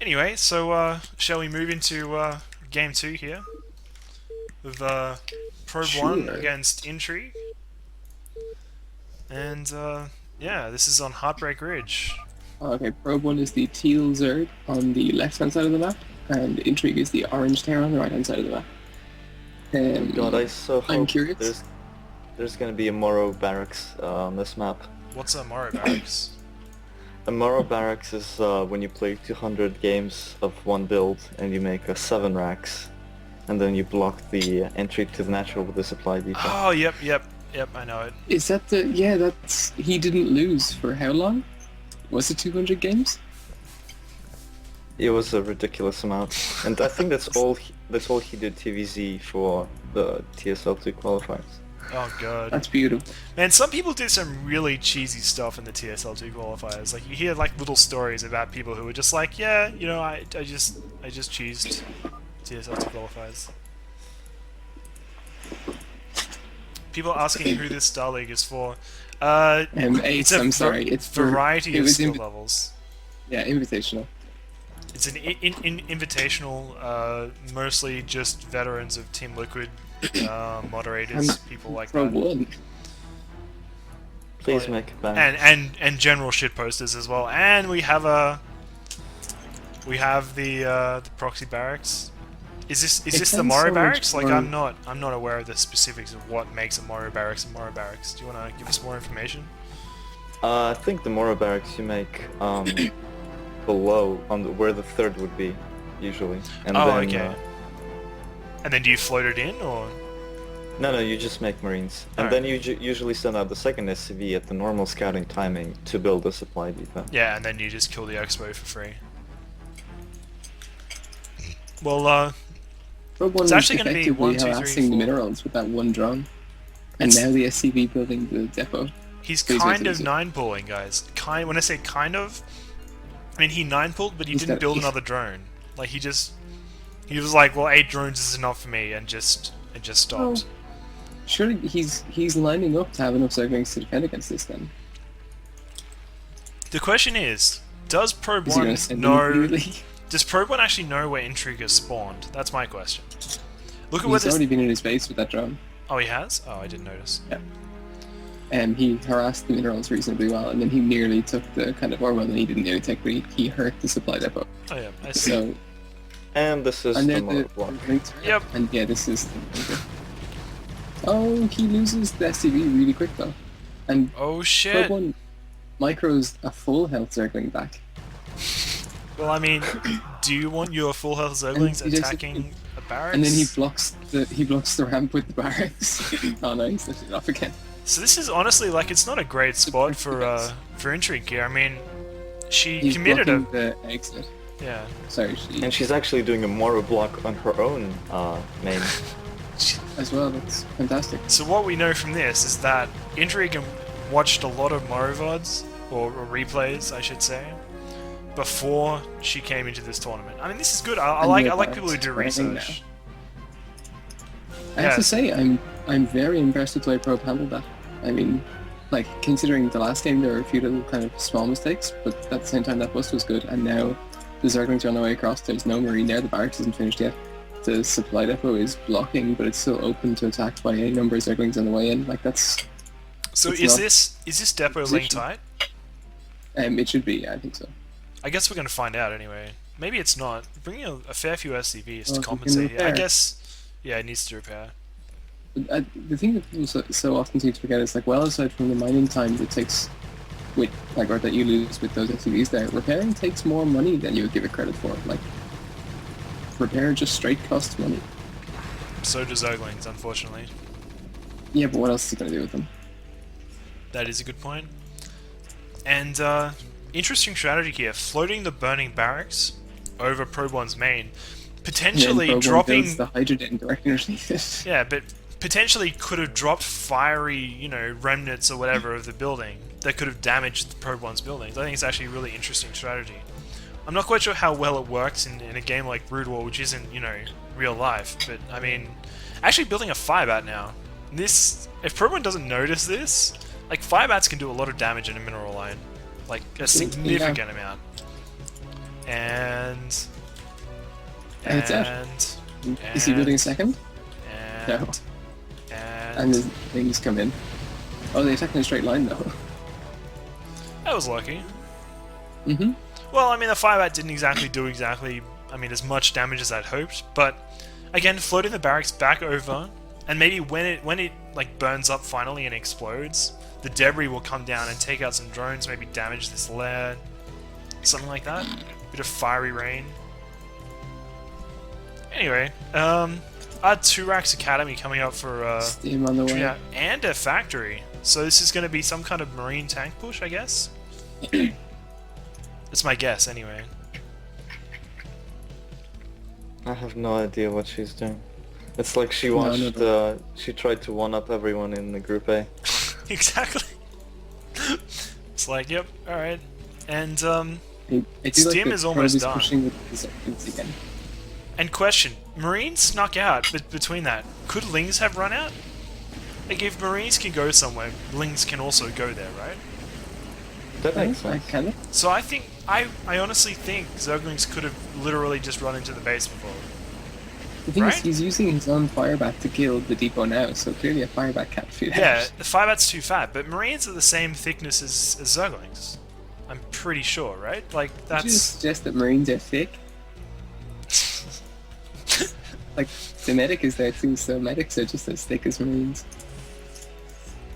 Anyway, so shall we move into game 2 here with Probe 1 Sure. against Intrigue, and yeah, this is on Heartbreak Ridge. Okay, Probe 1 is the teal Zerg on the left-hand side of the map, and Intrigue is the orange tower on the right-hand side of the map. Oh god, I so I'm hope curious. there's gonna be a Morrow barracks on this map. What's a Morrow Barracks? A Morrow barracks is when you play 200 games of one build and you make a 7 racks, and then you block the entry to the natural with the supply depot. Oh, yep, I know it. Is that the... Yeah, that's... He didn't lose for how long? Was it 200 games? It was a ridiculous amount, and I think that's all he did TVZ for the TSL2 qualifiers. Oh god. That's beautiful. Man, some people did some really cheesy stuff in the TSL2 qualifiers. Like, you hear like little stories about people who were just like, yeah, you know, I just cheesed TSL2 qualifiers. People asking who this StarLeague is for. It's a I'm sorry, it's for... variety it of was skill levels. Yeah, invitational. It's an invitational, mostly just veterans of Team Liquid, moderators, people like that. Probe 1. Please Oh, yeah. make it back. And general shit posters as well. And we have the proxy barracks. Is this It the sounds Morrow so much barracks? Like, more- I'm not aware of the specifics of what makes a Morrow barracks a Morrow barracks. Do you want to give us more information? I think the Morrow barracks you make below on where the third would be usually, and Oh, then okay. And then do you float it in, or? no, you just make Marines, and Alright. then you usually send out the second SCV at the normal scouting timing to build a supply depot. Yeah, and then you just kill the expo for free. Well, Probe 1 It's was actually gonna be effectively 1, 2, 3, harassing the 4. minerals with that one drone. And now the SCV building the depot. he's Please kind use of it. 9-pulling, guys. When I say kind of, I mean he 9-pulled, but he He's didn't got- build he's- another drone. Like he was like, well, 8 drones is enough for me, and just stopped. Surely he's lining up to have enough Zerglings to defend against this then. The question is, does Probe Is he 1 going to send them know? immediately? Does Probe 1 actually know where Intrigue has spawned? That's my question. Look at where He's this. already been in his base with that drone. Oh, he has. Oh, I didn't notice. He harassed the minerals reasonably well, and then he nearly took the kind of... Or well, he didn't nearly take, but he hurt the supply depot. Oh yeah, I see. So... And this is And the then Morrow block. Yep. And yeah, this is... Oh, he loses the SCV really quick though. And Oh Probe shit. 1 micros a full health Zergling back. Well, I mean, do you want your full health Zerglings And he just- attacking a barracks? And then he blocks the ramp with the barracks. Oh no, he's lifted it off again. So this is honestly like it's not a great spot for Intrigue here. I mean, she He's committed blocking a the exit. yeah. Sorry, she And she's actually doing a Morrow block on her own main. as well. That's fantastic. So what we know from this is that Intrigue watched a lot of Morrow VODs or replays, I should say, before she came into this tournament. I mean, this is good. I And like the I like people who do barracks running research. I have Yeah. to say, I'm very impressed with the way Probe handled that. I mean, like considering the last game there were a few little kind of small mistakes, but at the same time that bust was good. And now the Zerglings are on their way across. There's no Marine there. The barracks isn't finished yet. The supply depot is blocking, but it's still open to attack by a number of Zerglings on the way in. Like that's So It's is not this depot position. linked tight? it should be. Yeah, I think so. I guess we're gonna find out anyway. Maybe it's not. Bringing a fair few SCVs Well, to if we can compensate here. I repair. guess, yeah, it needs to repair. But, the thing that people so often seem to forget is like, well, aside from the mining time that takes with like or that you lose with those SCVs there, repairing takes more money than you would give it credit for. Like repair just straight costs money. So do Zerglings, unfortunately. Yeah, but what else is he gonna do with them? That is a good point. And interesting strategy here: floating the burning barracks over Probe 1's main, potentially And then Probe 1 dropping. builds the hydrogen directly underneath it. Yeah, but potentially could have dropped fiery, you know, remnants or whatever of the building that could have damaged the Probe 1's buildings. I think it's actually a really interesting strategy. I'm not quite sure how well it works in a game like Brood War, which isn't, you know, real life, but I mean, actually building a firebat now. This, if Probe 1 doesn't notice this, like firebats can do a lot of damage in a mineral line, like a significant amount. And... And it's out. Is he building a second? And... No. And his things come in. Oh, they attack in a straight line though. That was lucky. Mm-hmm. Well, I mean, the Firebat didn't exactly do as much damage as I'd hoped, but again, floating the barracks back over, and maybe when it like burns up finally and explodes, the debris will come down and take out some drones, maybe damage this lair, something like that. Bit of fiery rain. Anyway, I had 2 racks Academy coming up for Steam on the way. yeah, and a factory. So this is going to be some kind of marine tank push, I guess. It's my guess, anyway. I have no idea what she's doing. It's like she watched, she tried to one-up everyone in the Group A. Exactly. It's like, yep, alright. And, I do Steam like is almost done. pushing with the seconds again. And question, Marines snuck out, but between that, could Lings have run out? Like, if Marines can go somewhere, Lings can also go there, right? That makes sense. Kind of. So I think, I honestly think Zerglings could have literally just run into the base before. The thing Right? is, he's using his own Firebat to kill the depot now, so clearly a Firebat can't feed Yeah, out. the Firebat's too fat, but Marines are the same thickness as Zerglings. I'm pretty sure, right? Like, Would you that's... suggest that Marines are thick? Like, the medic is there too, so medics are just as thick as Marines.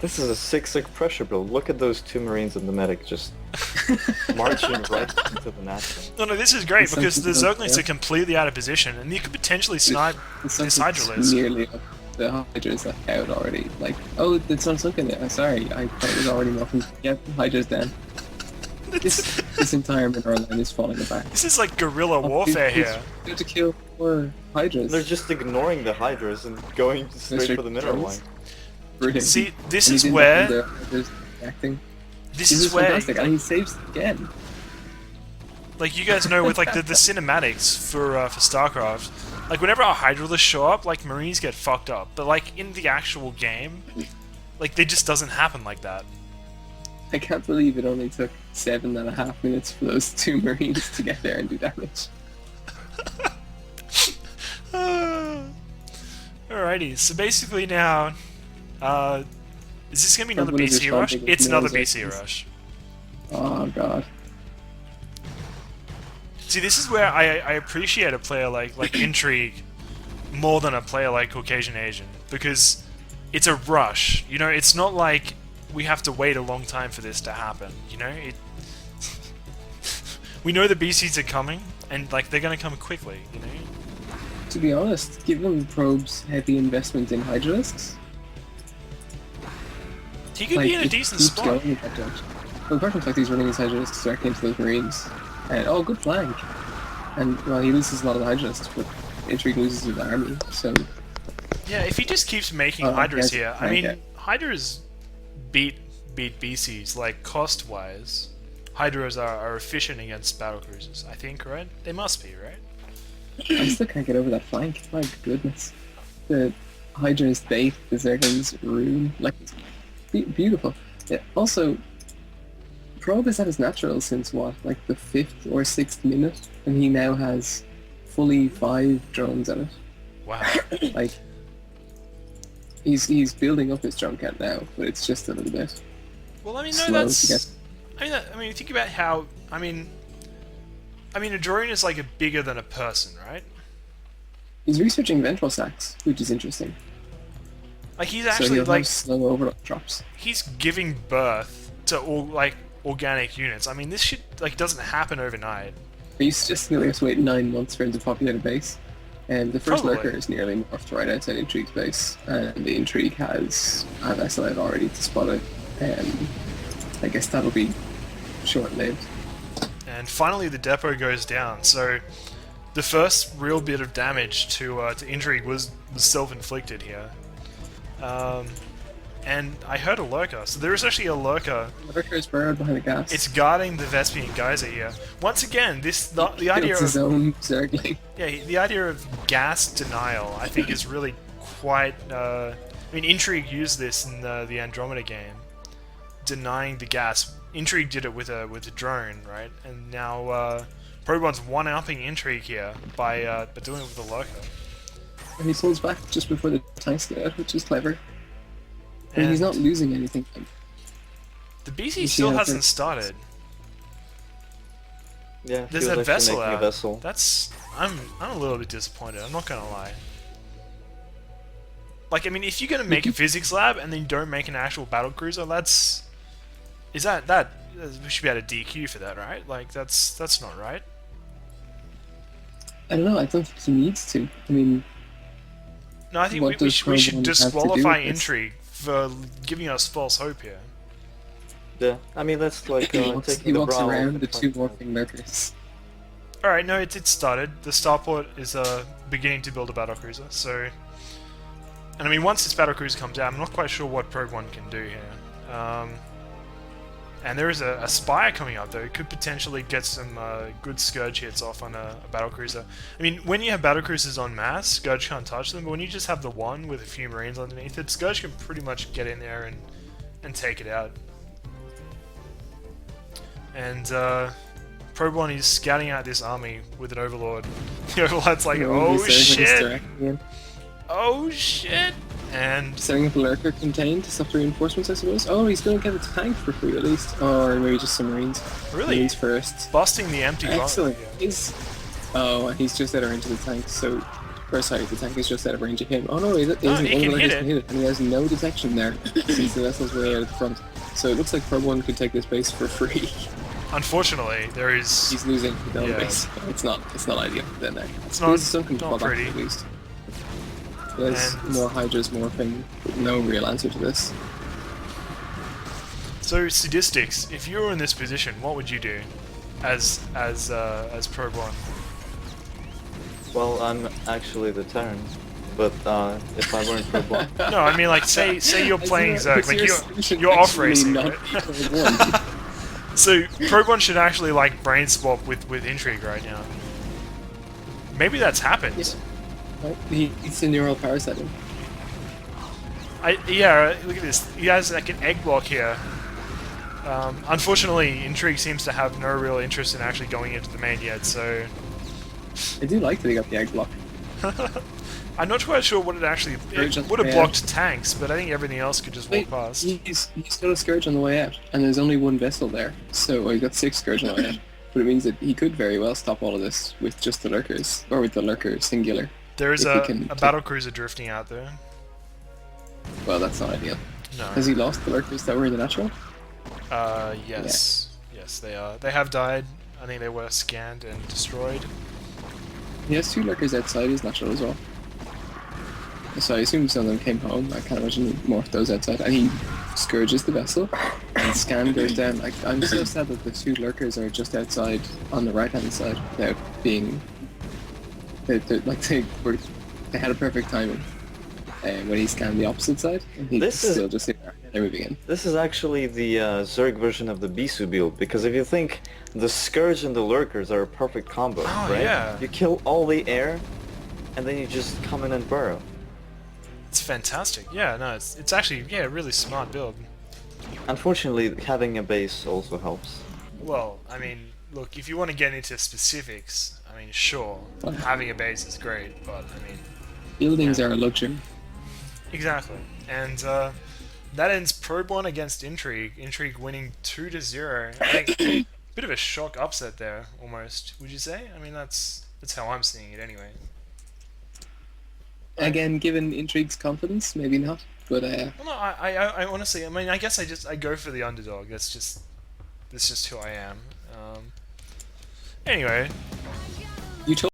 This is a 6-6 pressure build. Look at those 2 Marines and the medic just marching right into the natural. No, this is great, It's because the something Zerglings yeah. are completely out of position, and you could potentially snipe It's this something Hydralisk. nearly up. The Hydra's out already. Like, oh, it's not sunken yet. Sorry, I thought it was already muffin. Yep, Hydra's down. This entire mineral line is falling apart. This is like guerrilla warfare here. You have to kill 4 Hydras. They're just ignoring the Hydras and going straight for the mineral line. Brilliant. See, this And is he's in where... the Hydras acting. This This is is where... fantastic, and he saves again. Like, you guys know with, like, the cinematics for StarCraft, like, whenever our Hydralisks show up, like, Marines get fucked up. But, like, in the actual game, like, it just doesn't happen like that. I can't believe it only took 7.5 minutes for those 2 Marines to get there and do damage. Alrighty, so basically now, is this gonna be another What is BC this rush? something It's with another minerals BC like this? rush. Oh god. See, this is where I appreciate a player like Intrigue more than a player like Caucasian Asian, because it's a rush. You know, it's not like we have to wait a long time for this to happen. You know, we know the BCs are coming, and like they're gonna come quickly. You know. To be honest, given Probe's heavy investment in Hydralisks, He could be in a it decent keeps spot. going in that direction. Well, apart from the fact he's running his Hydralisks directly into those Marines. And, oh, good flank. And, well, he loses a lot of the Hydralisks, but Intrigue loses his army, so... Yeah, if he just keeps making Oh, Hydras yes, here, I okay. mean, Hydras beat BCs, like, cost-wise. Hydras are efficient against battlecruisers, I think, right? They must be, right? I still can't get over that flank. My goodness. The Hydra's bait, the Zergling's rune, like, it's beautiful. Yeah, also, Probe is at his natural since what, like the 5th or 6th minute, and he now has fully 5 drones at it. Wow. Like, he's building up his drone count now, but it's just a little bit Well, I mean, no, slow that's... to get. I mean, think about how... I mean, a drone is like bigger than a person, right? He's researching ventral sacks, which is interesting. Like, he's So actually, he'll like... have slow overload drops. He's giving birth to, all like, organic units. I mean, this shit, like, doesn't happen overnight. Are you suggesting that we have to wait 9 months for him to populate a base? And the first Probably. lurker is nearly morphed right outside Intrigue's base, and the Intrigue has a vessel out already to spot it, and I guess that'll be short-lived. And finally the depot goes down, so the first real bit of damage to Intrigue was self-inflicted here. And I heard a lurker, so there is actually a lurker. The lurker is burrowed behind the gas. It's guarding the Vespian geyser here. Once again, the idea It's his of own Zergling. the idea of gas denial, I think, is really quite. I mean, Intrigue used this in the Andromeda game, denying the gas. Intrigue did it with a drone, right? And now Probe1's one-upping Intrigue here by doing it with the Lurker. And he pulls back just before the tanks get out, which is clever. I mean, he's not losing anything. The BC still hasn't started. Yeah, There's he that was vessel actually making out. a vessel. That's I'm a little bit disappointed. I'm not gonna lie. Like, I mean, if you're gonna make a physics lab and then you don't make an actual battle cruiser, we should be able to DQ for that, right? Like, that's not right. I don't know, I don't think he needs to. I mean... No, I think we should disqualify Intrigue for giving us false hope here. Yeah, I mean that's like He taking the walks brow around off the the two point. morphing lurkers. Alright, no, it started. The starport is beginning to build a battlecruiser, so... And I mean, once this battlecruiser comes out, I'm not quite sure what Probe1 can do here. And there is a Spire coming up, though. It could potentially get some good Scourge hits off on a battlecruiser. I mean, when you have battlecruisers en masse, Scourge can't touch them, but when you just have the one with a few Marines underneath it, Scourge can pretty much get in there and take it out. And Probe1 is scouting out this army with an Overlord. The Overlord's like, oh shit! Oh shit! And setting up a lurker contained to stop the reinforcements, I suppose. Oh, he's going to get a tank for free at least, or maybe just some Marines. Really? Marines first. Busting the empty bomb. Excellent. Yeah. Oh, and he's just out of range of the tank. So, or sorry, the tank is just out of range of him. Oh no, he isn't. he One of can the lurkers hit can hit it, and he has no detection there since the vessel's way out of the front. So it looks like Probe1 could take this base for free. Unfortunately, there is. He's losing the Yeah. base. It's not ideal then there. It's not, There's something to not fall back pretty. to at least. There's And- more Hydras morphing, but no real answer to this. So statistics. If you were in this position, what would you do, as Probe1? Well, I'm actually the Terran, but if I weren't Probe1, No, I mean like say you're playing Isn't Zerg, that- like is your you're off actually racing, not right? Probe1? So Probe1 should actually like brain swap with Intrigue right now. Maybe that's happened. Yeah. Right? It's a neural power setting. Yeah, look at this. He has like an egg block here. Unfortunately, Intrigue seems to have no real interest in actually going into the main yet, so... I do like that he got the egg block. I'm not quite sure what it actually... Scourge on It the would have way blocked tanks, but I think everything else could just walk Wait, past. he's got a Scourge on the way out, and there's only one vessel there. So well, he got 6 Scourge on the way out. But it means that he could very well stop all of this with just the lurkers, or with the lurker singular. There is if a he can battlecruiser drifting out there. Well, that's not ideal. No. Has he lost the lurkers that were in the natural? Yes. Yes, they are. They have died. I think they were scanned and destroyed. He has 2 lurkers outside his natural as well. So I assume some of them came home. I can't imagine he morphed those outside. And he scourges the vessel, and scan goes down. Like, I'm so sad that the 2 lurkers are just outside on the right hand side without being. They had a perfect timing when he scanned the opposite side, and he This is- still just there. They're moving in. this is actually the Zerg version of the Bisu build, because if you think the Scourge and the Lurkers are a perfect combo, Oh, right? yeah. You kill all the air, and then you just come in and burrow. It's fantastic. Yeah, no, it's actually, yeah, a really smart build. Unfortunately, having a base also helps. Well, I mean, look, if you want to get into specifics, I mean, sure, having a base is great, but, I mean... Buildings are a luxury. Exactly. And, that ends Probe1 against Intrigue. Intrigue winning 2-0. I think, bit of a shock upset there, almost, would you say? I mean, that's how I'm seeing it anyway. Again, given Intrigue's confidence, maybe not. But Well, no, I honestly, I mean, I guess I go for the underdog. That's just who I am. Anyway, you told